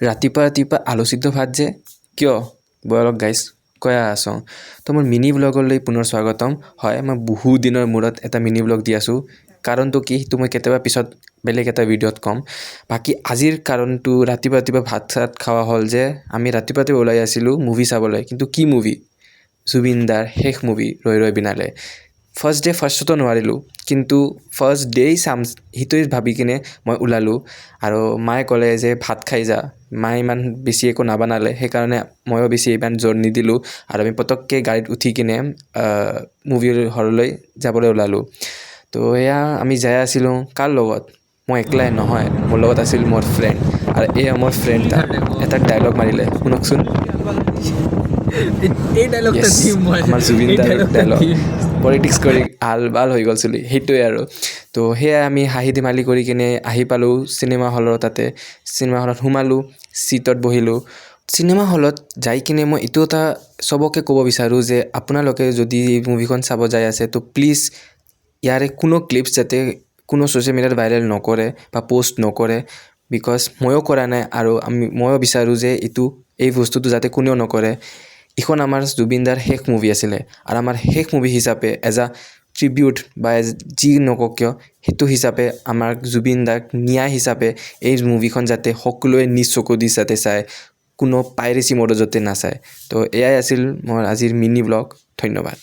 ৰাতিপুৱা আলোচিত ভাত যে কিয় বয়লক গাইজ কৈ আছোঁ তো মোৰ মিনি ব্লগলৈ পুনৰ স্বাগতম হয় মই বহু দিনৰ মূৰত এটা মিনি ব্লগ দি আছোঁ কাৰণটো কি সেইটো মই কেতিয়াবা পিছত বেলেগ এটা ভিডিঅ'ত ক'ম বাকি আজিৰ কাৰণটো ৰাতিপুৱা ভাত চাত খাওয়া হ'ল যে আমি ৰাতিপুৱা ওলাই আছিলোঁ মুভি চাবলৈ কিন্তু কি মুভি জুবিন দাৰ শেষ মুভি ৰৈ বিনালে ফাৰ্ষ্টতো নোৱাৰিলোঁ কিন্তু ফাৰ্ষ্ট ডে চাম সেইটোৱে ভাবি কিনে মই ওলালোঁ আৰু মায়ে ক'লে যে ভাত খাই যা মায়ে ইমান বেছি একো নাবানালে সেইকাৰণে ময়ো বেছি ইমান জোৰ নিদিলোঁ আৰু আমি পটককৈ গাড়ীত উঠি কিনে মুভি হললৈ যাবলৈ ওলালোঁ তো এয়া আমি যাই আছিলোঁ কাৰ লগত মই একলাই নহয় মোৰ লগত আছিল মোৰ ফ্ৰেণ্ড আৰু এয়া মোৰ ফ্ৰেণ্ড এটা ডায়লগ মাৰিলে শুনকচোন এই ডায়লগটা দিম মই আমাৰ জুবিন দাৰ ডায়লগ পলিটিক্স কৰি আলবাল হৈ গ'ল চলি সেইটোৱে আৰু তো সেয়াই আমি হাঁহি ধেমালি কৰি কিনে আহি পালোঁ চিনেমা হলৰ তাতে চিনেমা হলত সোমালোঁ চিটত বহিলোঁ চিনেমা হলত যাই কিনে মই এইটো এটা চবকে ক'ব বিচাৰোঁ যে আপোনালোকে যদি মুভিখন চাব যাই আছে তো প্লিজ ইয়াৰে কোনো ক্লিপছ যাতে কোনো ছ'চিয়েল মিডিয়াত ভাইৰেল নকৰে বা পষ্ট নকৰে বিকজ ময়ো কৰা নাই আৰু ময়ো বিচাৰোঁ যে এই বস্তুটো যাতে কোনেও নকৰে এইখন আমাৰ জুবিন দাৰ শেষ মুভি আছিলে আৰু আমাৰ শেষ মুভি হিচাপে এজ আ ট্ৰিবিউট বা যি নকওক কিয় সেইটো হিচাপে আমাৰ জুবিন দাক ন্যায় হিচাপে এই মুভিখন যাতে সকলোৱে নিজ চকু দি যাতে চায় কোনো পাইৰেচি মডত যাতে নাচায় তো এয়াই আছিল মোৰ আজিৰ মিনি ব্লগ ধন্যবাদ